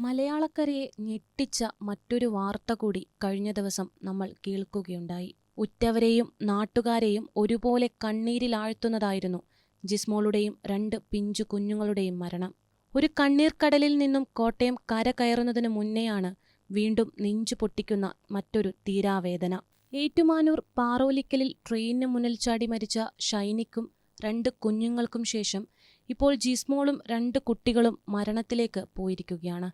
മലയാളക്കരയെ ഞെട്ടിച്ച മറ്റൊരു വാർത്ത കൂടി കഴിഞ്ഞ ദിവസം നമ്മൾ കേൾക്കുകയുണ്ടായി. ഉറ്റവരെയും നാട്ടുകാരെയും ഒരുപോലെ കണ്ണീരിലാഴ്ത്തുന്നതായിരുന്നു ജിസ്മോളുടെയും 2 പിഞ്ചു കുഞ്ഞുങ്ങളുടെയും മരണം. ഒരു കണ്ണീർക്കടലിൽ നിന്നും കോട്ടയം കര കയറുന്നതിനു മുന്നെയാണ് വീണ്ടും നെഞ്ചു പൊട്ടിക്കുന്ന മറ്റൊരു തീരാവേദന. ഏറ്റുമാനൂർ പാറോലിക്കലിൽ ട്രെയിനിന് മുന്നിൽ ചാടി മരിച്ച ഷൈനിക്കും 2 കുഞ്ഞുങ്ങൾക്കും ശേഷം ഇപ്പോൾ ജിസ്മോളും 2 കുട്ടികളും മരണത്തിലേക്ക് പോയിരിക്കുകയാണ്.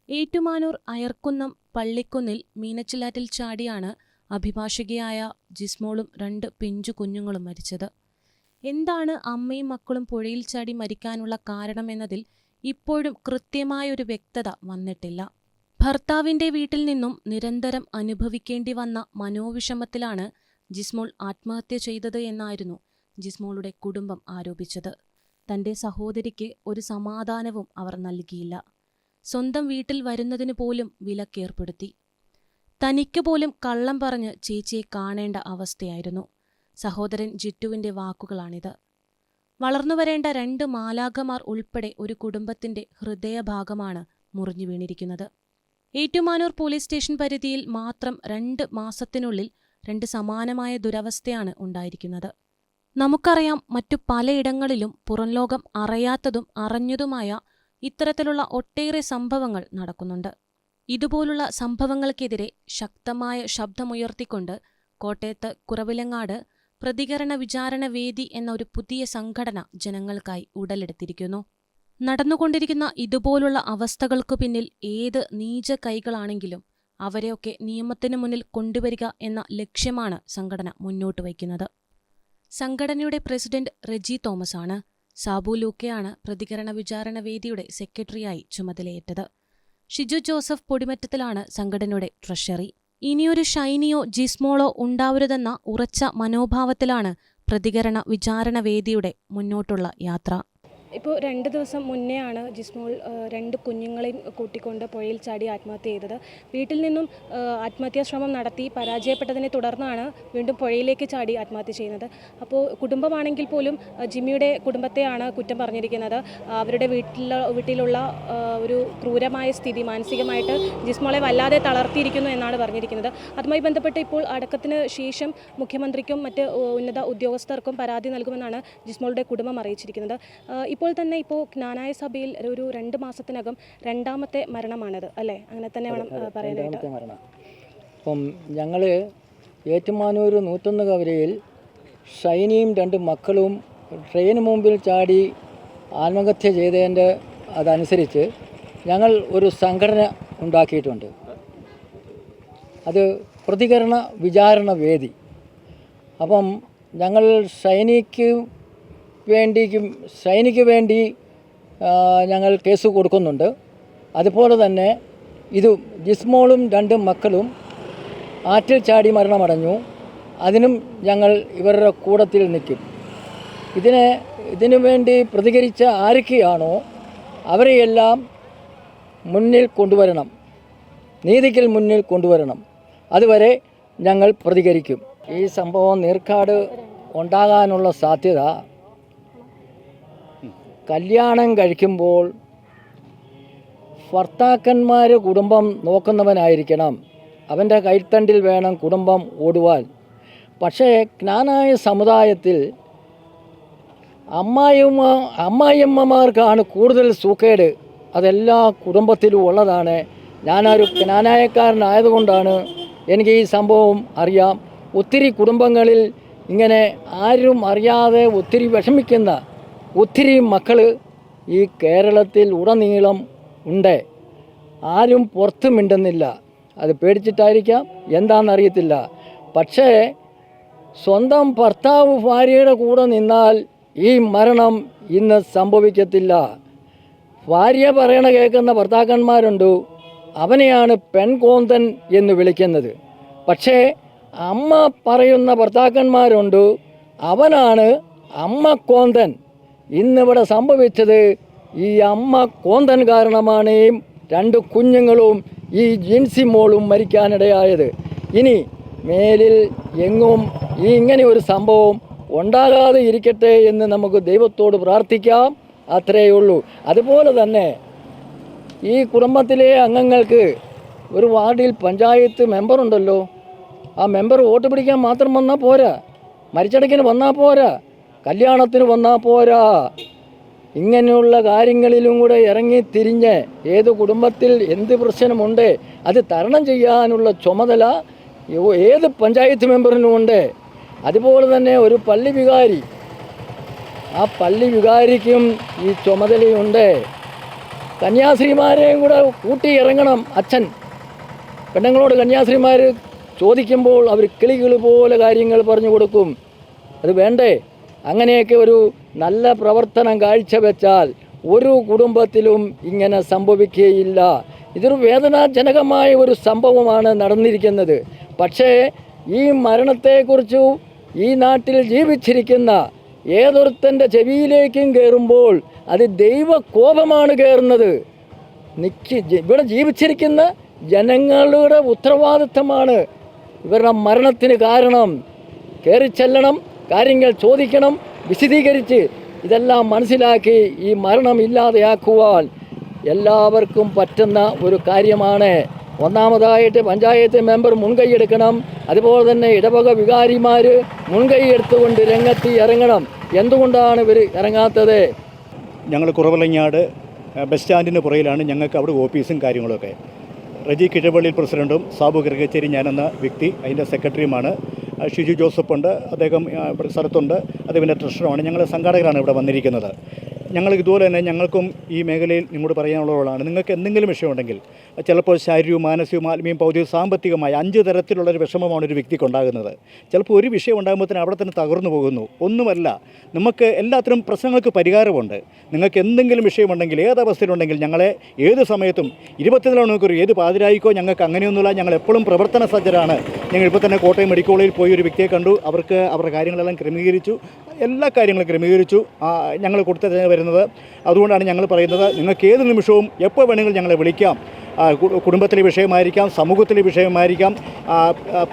ഏറ്റുമാനൂർ അയർക്കുന്നം പള്ളിക്കുന്നിൽ മീനച്ചിലാറ്റിൽ ചാടിയാണ് അഭിഭാഷകയായ ജിസ്മോളും 2 പിഞ്ചു കുഞ്ഞുങ്ങളും മരിച്ചത്. എന്താണ് അമ്മയും മക്കളും പുഴയിൽ ചാടി മരിക്കാനുള്ള കാരണമെന്നതിൽ ഇപ്പോഴും കൃത്യമായൊരു വ്യക്തത വന്നിട്ടില്ല. ഭർത്താവിന്റെ വീട്ടിൽ നിന്നും നിരന്തരം അനുഭവിക്കേണ്ടി വന്ന മനോവിഷമത്തിലാണ് ജിസ്മോൾ ആത്മഹത്യ ചെയ്തത് എന്നായിരുന്നു ജിസ്മോളുടെ കുടുംബം ആരോപിച്ചത്. തന്റെ സഹോദരിക്ക് ഒരു സമാധാനവും അവർ നൽകിയില്ല. സ്വന്തം വീട്ടിൽ വരുന്നതിന് പോലും വിലക്കേർപ്പെടുത്തി. തനിക്ക് പോലും കള്ളം പറഞ്ഞ് ചേച്ചിയെ കാണേണ്ട അവസ്ഥയായിരുന്നു. സഹോദരൻ ജിറ്റുവിന്റെ വാക്കുകളാണിത്. വളർന്നു വരേണ്ട 2 മാലാഖമാർ ഉൾപ്പെടെ ഒരു കുടുംബത്തിന്റെ ഹൃദയഭാഗമാണ് മുറിഞ്ഞു വീണിരിക്കുന്നത്. ഏറ്റുമാനൂർ പോലീസ് സ്റ്റേഷൻ പരിധിയിൽ മാത്രം 2 മാസത്തിനുള്ളിൽ 2 സമാനമായ ദുരവസ്ഥയാണ് ഉണ്ടായിരിക്കുന്നത്. നമുക്കറിയാം, മറ്റു പലയിടങ്ങളിലും പുറംലോകം അറിയാത്തതും അറിഞ്ഞതുമായ ഇത്തരത്തിലുള്ള ഒട്ടേറെ സംഭവങ്ങൾ നടക്കുന്നുണ്ട്. ഇതുപോലുള്ള സംഭവങ്ങൾക്കെതിരെ ശക്തമായ ശബ്ദമുയർത്തിക്കൊണ്ട് കോട്ടയത്ത് കുറവിലങ്ങാട് പ്രതികരണ വിചാരണ വേദി എന്ന ഒരു പുതിയ സംഘടന ജനങ്ങൾക്കായി ഉടലെടുത്തിരിക്കുന്നു. നടന്നുകൊണ്ടിരിക്കുന്ന ഇതുപോലുള്ള അവസ്ഥകൾക്കു പിന്നിൽ ഏത് നീച കൈകളാണെങ്കിലും അവരെയൊക്കെ നിയമത്തിനു മുന്നിൽ കൊണ്ടുവരിക എന്ന ലക്ഷ്യമാണ് സംഘടന മുന്നോട്ട് വയ്ക്കുന്നത്. സംഘടനയുടെ പ്രസിഡന്റ് റെജി തോമസ് ആണ്. സാബു ലൂക്കയാണ് പ്രതികരണ വിചാരണ വേദിയുടെ സെക്രട്ടറിയായി ചുമതലയേറ്റത്. ഷിജു ജോസഫ് പൊടിമറ്റത്തിലാണ് സംഘടനയുടെ ട്രഷറി. ഇനിയൊരു ഷൈനിയോ ജിസ്മോളോ ഉണ്ടാവരുതെന്ന ഉറച്ച മനോഭാവത്തിലാണ് പ്രതികരണ വിചാരണ വേദിയുടെ മുന്നോട്ടുള്ള യാത്ര. ഇപ്പോൾ 2 ദിവസം മുന്നെയാണ് ജിസ്മോൾ 2 കുഞ്ഞുങ്ങളെയും കൂട്ടിക്കൊണ്ട് പുഴയിൽ ചാടി ആത്മഹത്യ ചെയ്തത്. വീട്ടിൽ നിന്നും ആത്മഹത്യാ ശ്രമം നടത്തി പരാജയപ്പെട്ടതിനെ തുടർന്നാണ് വീണ്ടും പുഴയിലേക്ക് ചാടി ആത്മഹത്യ ചെയ്യുന്നത്. അപ്പോൾ കുടുംബമാണെങ്കിൽ പോലും ജിമ്മിയുടെ കുടുംബത്തെയാണ് കുറ്റം പറഞ്ഞിരിക്കുന്നത്. അവരുടെ വീട്ടിലുള്ള ഒരു ക്രൂരമായ സ്ഥിതി മാനസികമായിട്ട് ജിസ്മോളെ വല്ലാതെ തളർത്തിയിരിക്കുന്നു എന്നാണ് പറഞ്ഞിരിക്കുന്നത്. അതുമായി ബന്ധപ്പെട്ട് ഇപ്പോൾ അടക്കത്തിന് ശേഷം മുഖ്യമന്ത്രിക്കും മറ്റ് ഉന്നത ഉദ്യോഗസ്ഥർക്കും പരാതി നൽകുമെന്നാണ് ജിസ്മോളുടെ കുടുംബം അറിയിച്ചിരിക്കുന്നത്. ഇപ്പോൾ തന്നെ ജ്ഞാനായ സഭയിൽ ഒരു 2 മാസത്തിനകം 2ാമത്തെ മരണമാണത്, അല്ലേ? അങ്ങനെ തന്നെ വേണം പറയാനായിട്ട്. അപ്പം ഞങ്ങൾ ഏറ്റുമാനൂർ 101 കവരയിൽ ഷൈനിയും 2 മക്കളും ട്രെയിന് മുമ്പിൽ ചാടി ആത്മഹത്യ ചെയ്തതിൻ്റെ അതനുസരിച്ച് ഞങ്ങൾ ഒരു സംഘടന ഉണ്ടാക്കിയിട്ടുണ്ട്. അത് പ്രതികരണ വിചാരണ വേദി. അപ്പം ഞങ്ങൾ ഷൈനിക്ക് വേണ്ടി ഞങ്ങൾ കേസ് കൊടുക്കുന്നുണ്ട്. അതുപോലെ തന്നെ ജിസ്മോളും 2 മക്കളും ആറ്റിൽ ചാടി മരണമടഞ്ഞു. അതിനും ഞങ്ങൾ ഇവരുടെ കൂട്ടത്തിൽ നിൽക്കും. ഇതിനു വേണ്ടി പ്രതികരിച്ച ആരൊക്കെയാണോ അവരെയെല്ലാം മുന്നിൽ കൊണ്ടുവരണം, നീതിക്ക് മുന്നിൽ കൊണ്ടുവരണം. അതുവരെ ഞങ്ങൾ പ്രതികരിക്കും. ഈ സംഭവം നീർക്കാട് ഉണ്ടാകാനുള്ള സാധ്യത, കല്യാണം കഴിക്കുമ്പോൾ ഭർത്താക്കന്മാർ കുടുംബം നോക്കുന്നവനായിരിക്കണം. അവൻ്റെ കൈത്തണ്ടിൽ വേണം കുടുംബം ഓടുവാൻ. പക്ഷേ ജ്ഞാനായ സമുദായത്തിൽ അമ്മായിയമ്മമാർക്കാണ് കൂടുതൽ സൂക്കേട്. അതെല്ലാ കുടുംബത്തിലും ഉള്ളതാണ്. ഞാനൊരു ജ്ഞാനായക്കാരനായതുകൊണ്ടാണ് എനിക്ക് ഈ സംഭവം അറിയാം. ഒത്തിരി കുടുംബങ്ങളിൽ ഇങ്ങനെ ആരും അറിയാതെ ഒത്തിരി വിഷമിക്കുന്ന ഒത്തിരി മക്കൾ ഈ കേരളത്തിൽ ഉടനീളം ഉണ്ട്. ആരും പുറത്ത് മിണ്ടുന്നില്ല. അത് പേടിച്ചിട്ടായിരിക്കാം, എന്താണെന്നറിയത്തില്ല. പക്ഷേ സ്വന്തം ഭർത്താവ് ഭാര്യയുടെ കൂടെ നിന്നാൽ ഈ മരണം ഇന്ന് സംഭവിക്കത്തില്ല. ഭാര്യ പറയണ കേൾക്കുന്ന ഭർത്താക്കന്മാരുണ്ട്. അവനെയാണ് പെൺകോന്തൻ എന്ന് വിളിക്കുന്നത്. പക്ഷേ അമ്മ പറയുന്ന ഭർത്താക്കന്മാരുണ്ട്. അവനാണ് അമ്മക്കോന്തൻ. ഇന്നിവിടെ സംഭവിച്ചത് ഈ അമ്മ കോന്തൻ കാരണമാണ് 2 കുഞ്ഞുങ്ങളും ഈ ജിൻസി മോളും മരിക്കാനിടയായത്. ഇനി മേലിൽ എങ്ങും ഇങ്ങനെ ഒരു സംഭവം ഉണ്ടാകാതെ ഇരിക്കട്ടെ എന്ന് നമുക്ക് ദൈവത്തോട് പ്രാർത്ഥിക്കാം. അത്രയേ ഉള്ളൂ. അതുപോലെ തന്നെ ഈ കുടുംബത്തിലെ അംഗങ്ങൾക്ക് ഒരു വാർഡിൽ പഞ്ചായത്ത് മെമ്പറുണ്ടല്ലോ, ആ മെമ്പർ വോട്ട് പിടിക്കാൻ മാത്രം വന്നാൽ പോരാ, മരിച്ചടക്കിന് വന്നാൽ പോരാ, കല്യാണത്തിന് വന്നാൽ പോരാ. ഇങ്ങനെയുള്ള കാര്യങ്ങളിലും കൂടെ ഇറങ്ങി തിരിഞ്ഞ് ഏത് കുടുംബത്തിൽ എന്ത് പ്രശ്നമുണ്ട് അത് തരണം ചെയ്യാനുള്ള ചുമതല ഏത് പഞ്ചായത്ത് മെമ്പറിനുമുണ്ട്. അതുപോലെ തന്നെ ഒരു പള്ളി വികാരി, ആ പള്ളി വികാരിക്കും ഈ ചുമതലയുണ്ട്. കന്യാസ്ത്രീമാരെയും കൂടെ കൂട്ടി ഇറങ്ങണം അച്ഛൻ. പെണ്ണുങ്ങളോട് കന്യാസ്ത്രീമാർ ചോദിക്കുമ്പോൾ അവർ കിളികൾ പോലെ കാര്യങ്ങൾ പറഞ്ഞു കൊടുക്കും. അത് വേണ്ടേ? അങ്ങനെയൊക്കെ ഒരു നല്ല പ്രവർത്തനം കാഴ്ചവെച്ചാൽ ഒരു കുടുംബത്തിലും ഇങ്ങനെ സംഭവിക്കുകയില്ല. ഇതൊരു വേദനാജനകമായ ഒരു സംഭവമാണ് നടന്നിരിക്കുന്നത്. പക്ഷേ ഈ മരണത്തെക്കുറിച്ച് ഈ നാട്ടിൽ ജീവിച്ചിരിക്കുന്ന ഏതൊരുത്തൻ്റെ ചെവിയിലേക്കും കയറുമ്പോൾ അത് ദൈവകോപമാണ് കയറുന്നത്. ഇവിടെ ജീവിച്ചിരിക്കുന്ന ജനങ്ങളുടെ ഉത്തരവാദിത്തമാണ് ഇവരുടെ മരണത്തിന് കാരണം. കയറി ചെല്ലണം, കാര്യങ്ങൾ ചോദിക്കണം, വിശദീകരിച്ച് ഇതെല്ലാം മനസ്സിലാക്കി ഈ മരണം ഇല്ലാതെയാക്കുവാൻ എല്ലാവർക്കും പറ്റുന്ന ഒരു കാര്യമാണ്. ഒന്നാമതായിട്ട് പഞ്ചായത്ത് മെമ്പർ മുൻകൈയെടുക്കണം. അതുപോലെ തന്നെ ഇടവക വികാരിമാർ മുൻകൈ എടുത്തുകൊണ്ട് രംഗത്ത് ഇറങ്ങണം. എന്തുകൊണ്ടാണ് ഇവർ ഇറങ്ങാത്തത്? ഞങ്ങൾ കുറവലങ്ങാട് ബസ് സ്റ്റാൻഡിന് പുറയിലാണ് ഞങ്ങൾക്ക് അവിടെ ഓഫീസും കാര്യങ്ങളൊക്കെ. റജി കിഴവള്ളിൽ പ്രസിഡൻറ്റും സാബു കിറക്കച്ചേരി ഞാനെന്ന വ്യക്തി അതിൻ്റെ സെക്രട്ടറിയുമാണ്. ഷിജു ജോസഫ് ഉണ്ട്, അദ്ദേഹം സ്ഥലത്തുണ്ട്, അദ്ദേഹത്തിൻ്റെ ട്രഷററാണ്. ഞങ്ങൾ സംഘാടകരാണ് ഇവിടെ വന്നിരിക്കുന്നത്. ഞങ്ങൾ ഇതുപോലെ തന്നെ ഞങ്ങൾക്കും ഈ മേഖലയിൽ നിങ്ങളോട് പറയാനുള്ളതാണ്, നിങ്ങൾക്ക് എന്തെങ്കിലും വിഷയമുണ്ടെങ്കിൽ ചിലപ്പോൾ ശാരീരികവും മാനസികവും ആത്മീയവും ഭൗതികവും സാമ്പത്തികമായ 5 തരത്തിലുള്ളൊരു വിഷമമാണ് ഒരു വ്യക്തിക്ക് ഉണ്ടാകുന്നത്. ചിലപ്പോൾ ഒരു വിഷയം ഉണ്ടാകുമ്പോഴത്തേന് അവിടെ തന്നെ തകർന്നു പോകുന്നു. ഒന്നുമല്ല, നമുക്ക് എല്ലാത്തിനും പ്രശ്നങ്ങൾക്ക് പരിഹാരമുണ്ട്. നിങ്ങൾക്ക് എന്തെങ്കിലും വിഷയമുണ്ടെങ്കിൽ ഏതവസ്ഥയിലുണ്ടെങ്കിൽ ഞങ്ങളെ ഏത് സമയത്തും 24 മണിക്കൂർ ഏത് പാതിരായിക്കോ ഞങ്ങൾക്ക് അങ്ങനെയൊന്നുമില്ല. ഞങ്ങൾ എപ്പോഴും പ്രവർത്തന സജ്ജരാണ്. ഞങ്ങൾ ഇപ്പോൾ തന്നെ കോട്ടയം മെഡിക്കൽ കോളേജിൽ പോയി ഒരു വ്യക്തിയെ കണ്ടു. അവർക്ക് അവരുടെ കാര്യങ്ങളെല്ലാം ക്രമീകരിച്ചു, എല്ലാ കാര്യങ്ങളും ക്രമീകരിച്ചു. ഞങ്ങൾ കൊടുത്തത് വരുന്നത്. അതുകൊണ്ടാണ് ഞങ്ങൾ പറയുന്നത്, നിങ്ങൾക്ക് ഏത് നിമിഷവും എപ്പോൾ വേണമെങ്കിലും ഞങ്ങളെ വിളിക്കാം. കുടുംബത്തിലെ വിഷയമായിരിക്കാം, സമൂഹത്തിലെ വിഷയമായിരിക്കാം.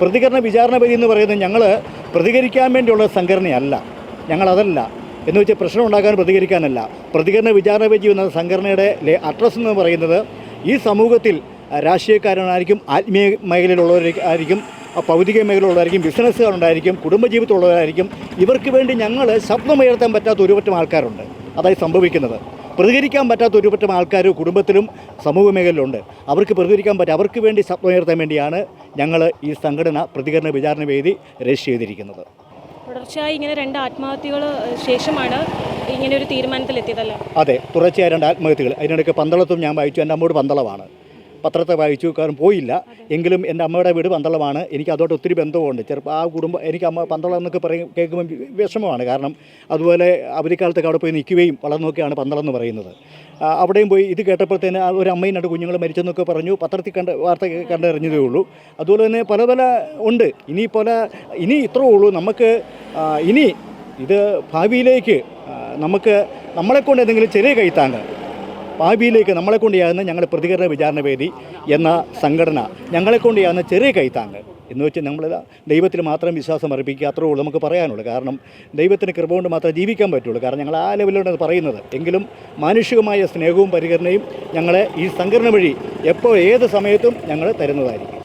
പ്രതികരണ വിചാരണ വേദി എന്ന് പറയുന്നത് ഞങ്ങൾ പ്രതികരിക്കാൻ വേണ്ടിയുള്ള സംഘടനയല്ല, ഞങ്ങളതല്ല. എന്ന് വെച്ചാൽ പ്രശ്നം ഉണ്ടാക്കാൻ പ്രതികരിക്കാനല്ല. പ്രതികരണ വിചാരണ വേദി എന്ന സംഘടനയുടെ അഡ്രസ്സ് എന്ന് പറയുന്നത് ഈ സമൂഹത്തിൽ രാഷ്ട്രീയക്കാരനായിരിക്കും, ആത്മീയ മേഖലയിലുള്ളവരായിരിക്കും, ഭൗതിക മേഖലയിലുള്ളവരായിരിക്കും, ബിസിനസ്സുകാരുണ്ടായിരിക്കും, കുടുംബജീവിതമുള്ളവരായിരിക്കും. ഇവർക്ക് വേണ്ടി ഞങ്ങൾ ശബ്ദമുയർത്താൻ പറ്റാത്ത ഒരുപറ്റം ആൾക്കാരുണ്ട്. അതായത് സംഭവിക്കുന്നത്, പ്രതികരിക്കാൻ പറ്റാത്ത ഒരുപറ്റം ആൾക്കാർ കുടുംബത്തിലും സമൂഹ മേഖലയിലുണ്ട്. അവർക്ക് പ്രതികരിക്കാൻ പറ്റും. അവർക്ക് വേണ്ടി ശബ്ദമുയർത്താൻ വേണ്ടിയാണ് ഞങ്ങൾ ഈ സംഘടന പ്രതികരണ വിചാരണ വേദി രജിസ്റ്റർ ചെയ്തിരിക്കുന്നത്. തുടർച്ചയായി ഇങ്ങനെ 2 ആത്മഹത്യകൾ ശേഷമാണ് ഇങ്ങനെ ഒരു തീരുമാനത്തിലെത്തിയതല്ലേ? അതെ, തുടർച്ചയായ 2 ആത്മഹത്യകൾ. അതിനിടയ്ക്ക് പന്തളത്തും ഞാൻ വായിച്ചു. എൻ്റെ അമ്മയോട് പന്തളമാണ്, പത്രത്തെ വായിച്ചു, കാരണം പോയില്ല. എങ്കിലും എൻ്റെ അമ്മയുടെ വീട് പന്തളമാണ്. എനിക്ക് അതോട്ട് ഒത്തിരി ബന്ധമുണ്ട്. ചെറുപ്പം ആ കുടുംബം എനിക്ക് അമ്മ പന്തളം എന്നൊക്കെ കേൾക്കുമ്പോൾ വിഷമമാണ്. കാരണം അതുപോലെ അവധിക്കാലത്തൊക്കെ അവിടെ പോയി നിൽക്കുകയും വളർന്നൊക്കെയാണ് പന്തളം എന്ന് പറയുന്നത്. അവിടെയും പോയി ഇത് കേട്ടപ്പോഴത്തേന് ഒരു അമ്മയും 2 കുഞ്ഞുങ്ങൾ മരിച്ചെന്നൊക്കെ പറഞ്ഞു. പത്രത്തിൽ വാർത്ത കണ്ടറിഞ്ഞതേ ഉള്ളൂ. അതുപോലെ തന്നെ പല ഉണ്ട്. ഇനി ഇത്രേ ഉള്ളൂ നമുക്ക്. ഇനി ഇത് ഭാവിയിലേക്ക് നമുക്ക് നമ്മളെക്കൊണ്ട് എന്തെങ്കിലും ചെറിയ കൈത്താങ്ങ് ഭാവിയിലേക്ക് നമ്മളെക്കൊണ്ട് ചെയ്യാവുന്ന ഞങ്ങൾ പ്രതികരണ വിചാരണ വേദി എന്ന സംഘടന ഞങ്ങളെക്കൊണ്ട് ചെയ്യാവുന്ന ചെറിയ കൈത്താങ്ങ് എന്ന് വെച്ച് നമ്മൾ ദൈവത്തിൽ മാത്രം വിശ്വാസം അർപ്പിക്കുക, അത്രേ ഉള്ളൂ നമുക്ക് പറയാനുള്ളൂ. കാരണം ദൈവത്തിന് കൃപ കൊണ്ട് മാത്രമേ ജീവിക്കാൻ പറ്റുള്ളൂ. കാരണം ഞങ്ങൾ ആ ലെവലിലാണ് പറയുന്നത്. എങ്കിലും മാനുഷികമായ സ്നേഹവും പരിഗണനയും ഞങ്ങളെ ഈ സംഘടന വഴി എപ്പോൾ ഏത് സമയത്തും ഞങ്ങൾ തരുന്നതായിരിക്കും.